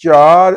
4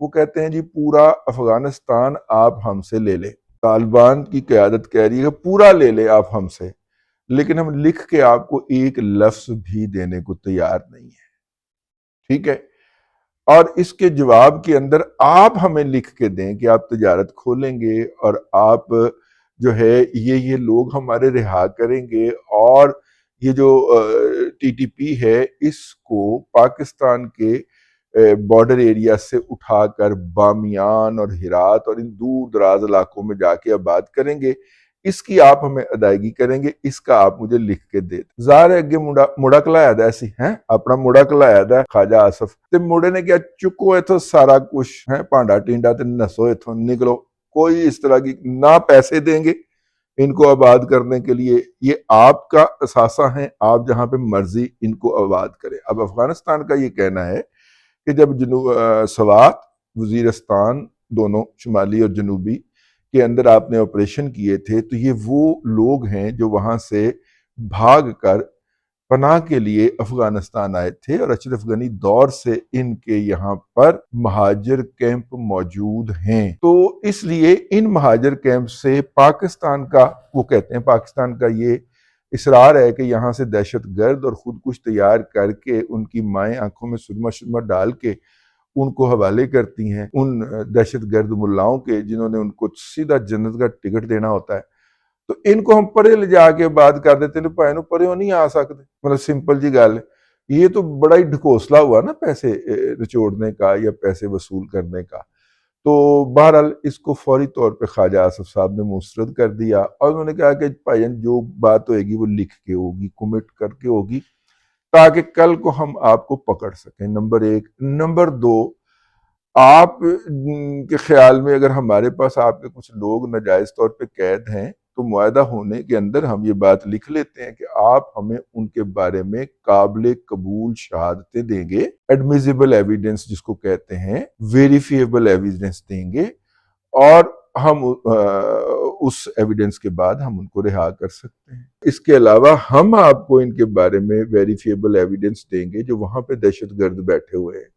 وہ کہتے ہیں جی پورا افغانستان آپ ہم سے لے لیں، طالبان کی قیادت کہہ رہی ہے کہ پورا لے لیں آپ ہم سے، لیکن ہم لکھ کے آپ کو ایک لفظ بھی دینے کو تیار نہیں ہے، ٹھیک ہے؟ اور اس کے جواب کے اندر آپ ہمیں لکھ کے دیں کہ آپ تجارت کھولیں گے اور آپ جو ہے یہ لوگ ہمارے رہا کریں گے، اور یہ جو ٹی ٹی پی ہے اس کو پاکستان کے بارڈر ایریا سے اٹھا کر بامیان اور ہرات اور ان دور دراز علاقوں میں جا کے آباد کریں گے، اس کی آپ ہمیں ادائیگی کریں گے، اس کا آپ مجھے لکھ کے دے دیں۔ ظاہر ہے اگے مڑا کلایا دا سی ہیں اپنا مڑا کلایا دا خواجہ آصف تے مڑے نے کیا چکو ایتھوں سارا کچھ ہے پانڈا ٹینڈا تے نسو ایتھوں نکلو، کوئی اس طرح کی نہ پیسے دیں گے ان کو آباد کرنے کے لیے، یہ آپ کا اثاثہ ہیں، آپ جہاں پہ مرضی ان کو آباد کریں۔ اب افغانستان کا یہ کہنا ہے کہ جب سوات وزیرستان دونوں شمالی اور جنوبی کے اندر آپ نے آپریشن کیے تھے تو یہ وہ لوگ ہیں جو وہاں سے بھاگ کر پناہ کے لیے افغانستان آئے تھے، اور اشرف غنی دور سے ان کے یہاں پر مہاجر کیمپ موجود ہیں، تو اس لیے ان مہاجر کیمپ سے پاکستان کا، وہ کہتے ہیں پاکستان کا یہ اصرار ہے کہ یہاں سے دہشت گرد اور خود کش تیار کر کے ان کی مائیں آنکھوں میں سرما شرما ڈال کے ان کو حوالے کرتی ہیں ان دہشت گرد ملاؤں کے جنہوں نے ان کو سیدھا جنت کا ٹکٹ دینا ہوتا ہے، تو ان کو ہم پرے لے جا کے بات کر دیتے ہیں، پائے نو پرے نہیں آ سکتے، مطلب سمپل جی گل ہے، یہ تو بڑا ہی ڈھکوسلا ہوا نا پیسے نچوڑنے کا یا پیسے وصول کرنے کا۔ تو بہرحال اس کو فوری طور پہ خواجہ آصف صاحب نے مسترد کر دیا، اور انہوں نے کہا کہ بھائی جان جو بات ہوئے گی وہ لکھ کے ہوگی، کمٹ کر کے ہوگی، تاکہ کل کو ہم آپ کو پکڑ سکیں، نمبر ایک۔ نمبر دو، آپ کے خیال میں اگر ہمارے پاس آپ کے کچھ لوگ ناجائز طور پہ قید ہیں تو معاہدہ ہونے کے اندر ہم یہ بات لکھ لیتے ہیں کہ آپ ہمیں ان کے بارے میں قابل قبول شہادتیں دیں گے، ایڈمیزیبل ایویڈنس جس کو کہتے ہیں، ویریفیبل ایویڈنس دیں گے، اور ہم اس ایویڈنس کے بعد ہم ان کو رہا کر سکتے ہیں۔ اس کے علاوہ ہم آپ کو ان کے بارے میں ویریفیبل ایویڈنس دیں گے جو وہاں پہ دہشت گرد بیٹھے ہوئے ہیں،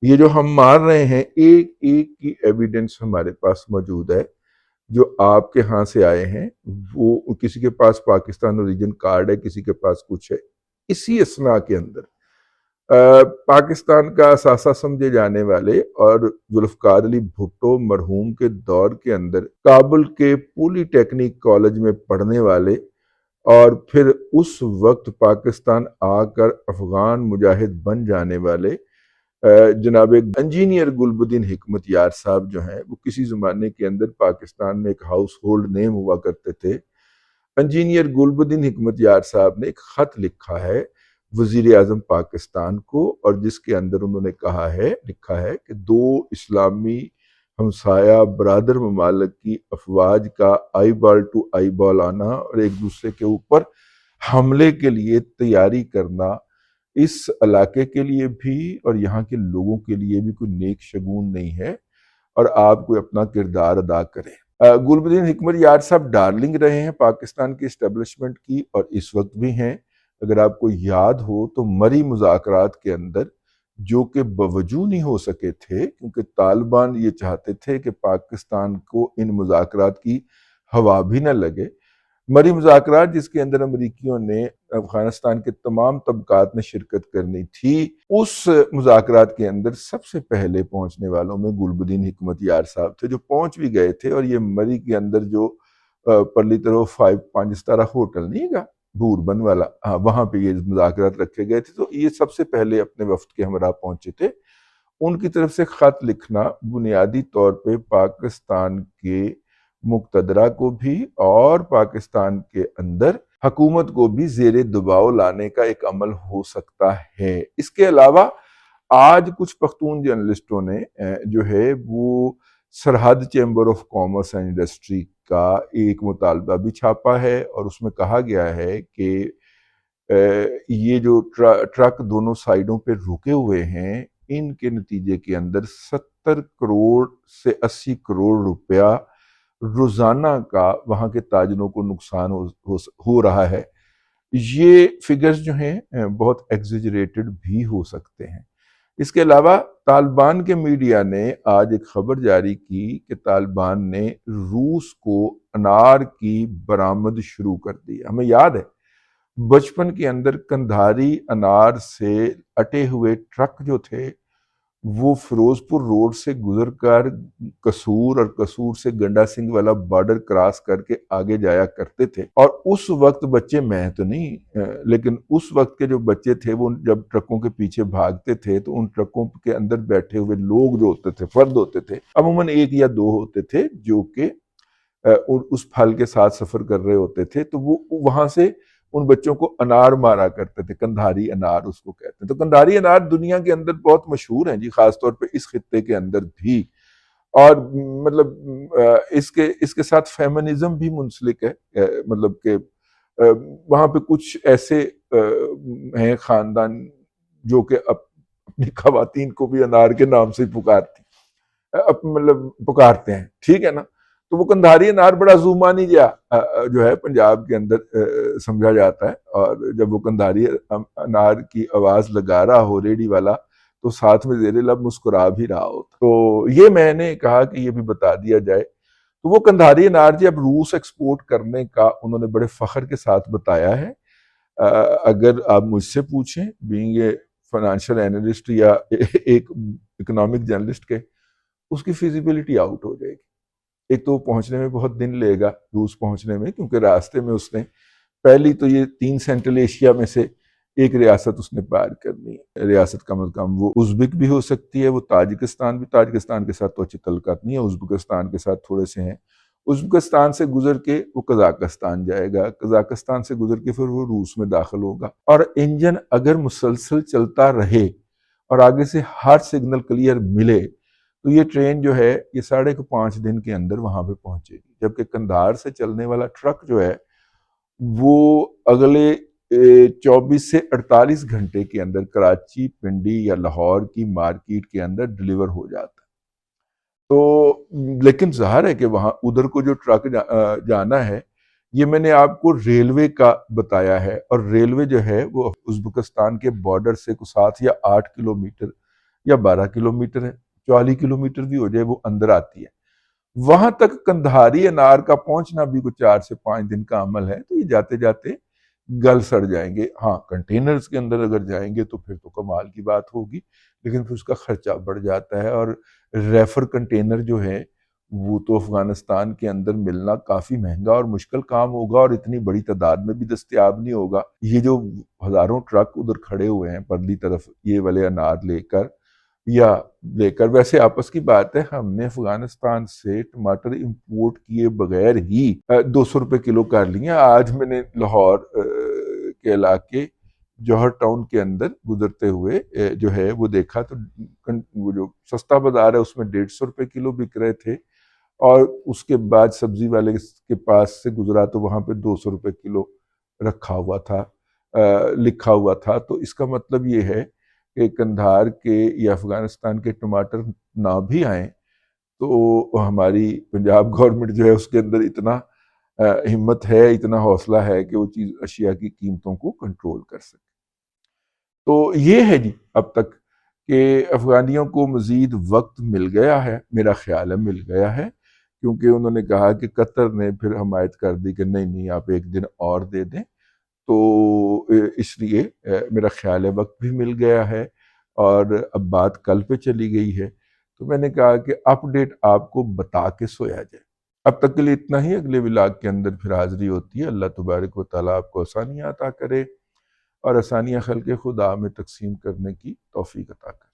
یہ جو ہم مار رہے ہیں ایک ایک کی ایویڈنس ہمارے پاس موجود ہے، جو آپ کے ہاں سے آئے ہیں، وہ کسی کے پاس پاکستان اوریجن کارڈ ہے، کسی کے پاس کچھ ہے۔ اسی اثناء کے اندر پاکستان کا اثاثہ سمجھے جانے والے اور ذوالفقار علی بھٹو مرحوم کے دور کے اندر کابل کے پولی ٹیکنیک کالج میں پڑھنے والے، اور پھر اس وقت پاکستان آ کر افغان مجاہد بن جانے والے جناب انجینئر گلبدین حکمت یار صاحب جو ہیں، وہ کسی زمانے کے اندر پاکستان میں ایک ہاؤس ہولڈ نیم ہوا کرتے تھے۔ انجینئر گلبدین حکمت یار صاحب نے ایک خط لکھا ہے وزیر اعظم پاکستان کو، اور جس کے اندر انہوں نے لکھا ہے کہ دو اسلامی ہمسایہ برادر ممالک کی افواج کا آئی بال ٹو آئی بال آنا اور ایک دوسرے کے اوپر حملے کے لیے تیاری کرنا اس علاقے کے لیے بھی اور یہاں کے لوگوں کے لیے بھی کوئی نیک شگون نہیں ہے، اور آپ کوئی اپنا کردار ادا کریں۔ گلبدین حکمت یار صاحب ڈارلنگ رہے ہیں پاکستان کی اسٹیبلشمنٹ کی، اور اس وقت بھی ہیں۔ اگر آپ کو یاد ہو تو مری مذاکرات کے اندر جو کہ باوجود نہیں ہو سکے تھے کیونکہ طالبان یہ چاہتے تھے کہ پاکستان کو ان مذاکرات کی ہوا بھی نہ لگے، مری مذاکرات جس کے اندر امریکیوں نے افغانستان کے تمام طبقات نے شرکت کرنی تھی، اس مذاکرات کے اندر سب سے پہلے پہنچنے والوں میں گلبدین حکمت یار صاحب تھے، جو پہنچ بھی گئے تھے، اور یہ مری کے اندر جو پرلی طرف 5 ستارہ ہوٹل نہیں گا بھوربن والا، وہاں پہ یہ مذاکرات رکھے گئے تھے، تو یہ سب سے پہلے اپنے وفد کے ہمراہ پہنچے تھے۔ ان کی طرف سے خط لکھنا بنیادی طور پہ پاکستان کے مقتدرہ کو بھی اور پاکستان کے اندر حکومت کو بھی زیر دباؤ لانے کا ایک عمل ہو سکتا ہے۔ اس کے علاوہ آج کچھ پختون جرنلسٹوں نے جو ہے وہ سرحد chamber of commerce and industry کا ایک مطالبہ بھی چھاپا ہے، اور اس میں کہا گیا ہے کہ یہ جو ٹرک دونوں سائیڈوں پہ رکے ہوئے ہیں، ان کے نتیجے کے اندر 70 کروڑ سے 80 کروڑ روپیہ روزانہ کا وہاں کے تاجروں کو نقصان ہو رہا ہے۔ یہ فگرز جو ہیں بہت ایگزیجریٹڈ بھی ہو سکتے ہیں، اس کے علاوہ طالبان کے میڈیا نے آج ایک خبر جاری کی کہ طالبان نے روس کو انار کی برآمد شروع کر دی۔ ہمیں یاد ہے بچپن کے اندر کندھاری انار سے اٹے ہوئے ٹرک جو تھے وہ فیروز پور روڈ سے گزر کر قصور اور قصور سے گنڈا سنگھ والا بارڈر کراس کر کے آگے جایا کرتے تھے، اور اس وقت بچے، میں تو نہیں لیکن اس وقت کے جو بچے تھے وہ جب ٹرکوں کے پیچھے بھاگتے تھے تو ان ٹرکوں کے اندر بیٹھے ہوئے لوگ جو ہوتے تھے، فرد ہوتے تھے، عموماً ایک یا دو ہوتے تھے جو کہ اس پھل کے ساتھ سفر کر رہے ہوتے تھے، تو وہ وہاں سے ان بچوں کو انار مارا کرتے تھے، کندھاری انار اس کو کہتے ہیں۔ تو کندھاری انار دنیا کے اندر بہت مشہور ہیں جی، خاص طور پہ اس خطے کے اندر بھی، اور مطلب اس کے ساتھ فیمنزم بھی منسلک ہے، مطلب کہ وہاں پہ کچھ ایسے ہیں خاندان جو کہ اپنی خواتین کو بھی انار کے نام سے مطلب پکارتے ہیں، ٹھیک ہے نا۔ تو وہ کندھاری انار بڑا زومانی جو ہے پنجاب کے اندر سمجھا جاتا ہے، اور جب وہ کندھاری انار کی آواز لگا رہا ہو ریڈی والا تو ساتھ میں زیر لب مسکرا بھی رہا ہو۔ تو یہ میں نے کہا کہ یہ بھی بتا دیا جائے۔ تو وہ کندھاری انار جی اب روس ایکسپورٹ کرنے کا انہوں نے بڑے فخر کے ساتھ بتایا ہے۔ اگر آپ مجھ سے پوچھیں بینگ اے فائنینشیل اینالسٹ یا ایک اکنامک جرنلسٹ کے، اس کی فیزیبلٹی آؤٹ ہو جائے گی۔ ایک تو پہنچنے میں بہت دن لے گا روس پہنچنے میں، کیونکہ راستے میں اس نے پہلی تو یہ 3 سینٹرل ایشیا میں سے ایک ریاست اس نے پار کرنی ہے۔ ریاست کم از کم وہ ازبک بھی ہو سکتی ہے، وہ تاجکستان کے ساتھ تو اچھی تعلقات نہیں ہے، ازبکستان کے ساتھ تھوڑے سے ہیں۔ ازبکستان سے گزر کے وہ قزاقستان جائے گا، قزاقستان سے گزر کے پھر وہ روس میں داخل ہوگا، اور انجن اگر مسلسل چلتا رہے اور آگے سے ہر سگنل کلیئر ملے تو یہ ٹرین جو ہے یہ 5.5 دن کے اندر وہاں پہ پہنچے گی، جبکہ قندھار سے چلنے والا ٹرک جو ہے وہ اگلے 24 سے 48 گھنٹے کے اندر کراچی، پنڈی یا لاہور کی مارکیٹ کے اندر ڈلیور ہو جاتا ہے۔ تو لیکن ظاہر ہے کہ وہاں ادھر کو جو ٹرک جانا ہے، یہ میں نے آپ کو ریلوے کا بتایا ہے، اور ریلوے جو ہے وہ ازبکستان کے بارڈر سے 7 یا 8 کلومیٹر یا 12 کلومیٹر ہے، 40 کلومیٹر بھی ہو جائے وہ اندر آتی ہے۔ وہاں تک کندھاری انار کا پہنچنا بھی کوئی 4 سے 5 دن کا عمل ہے، تو یہ جاتے جاتے گل سڑ جائیں گے۔ ہاں کنٹینرز کے اندر اگر جائیں گے تو پھر تو کمال کی بات ہوگی، لیکن پھر اس کا خرچہ بڑھ جاتا ہے، اور ریفر کنٹینر جو ہے وہ تو افغانستان کے اندر ملنا کافی مہنگا اور مشکل کام ہوگا، اور اتنی بڑی تعداد میں بھی دستیاب نہیں ہوگا۔ یہ جو ہزاروں ٹرک ادھر کھڑے ہوئے ہیں پرلی طرف یہ والے انار لے کر ویسے آپس کی بات ہے، ہم نے افغانستان سے ٹماٹر امپورٹ کیے بغیر ہی 200 روپے کلو کر لیے۔ آج میں نے لاہور کے علاقے جوہر ٹاؤن کے اندر گزرتے ہوئے جو ہے وہ دیکھا، تو وہ جو سستا بازار ہے اس میں 150 روپے کلو بک رہے تھے، اور اس کے بعد سبزی والے کے پاس سے گزرا تو وہاں پہ 200 روپے کلو رکھا ہوا تھا، لکھا ہوا تھا۔ تو اس کا مطلب یہ ہے کہ قندھار کے یا افغانستان کے ٹماٹر نہ بھی آئیں تو ہماری پنجاب گورنمنٹ جو ہے اس کے اندر اتنا ہمت ہے، اتنا حوصلہ ہے کہ وہ چیز اشیاء کی قیمتوں کو کنٹرول کر سکے۔ تو یہ ہے جی اب تک کہ افغانیوں کو مزید وقت مل گیا ہے، میرا خیال ہے مل گیا ہے، کیونکہ انہوں نے کہا کہ قطر نے پھر حمایت کر دی کہ نہیں آپ ایک دن اور دے دیں، تو اس لیے میرا خیال ہے وقت بھی مل گیا ہے، اور اب بات کل پہ چلی گئی ہے۔ تو میں نے کہا کہ اپ ڈیٹ آپ کو بتا کے سویا جائے۔ اب تک کے لیے اتنا ہی، اگلے ولاگ کے اندر پھر حاضری ہوتی ہے۔ اللہ تبارک و تعالیٰ آپ کو آسانیاں عطا کرے، اور آسانیاں خلق خدا میں تقسیم کرنے کی توفیق عطا کرے۔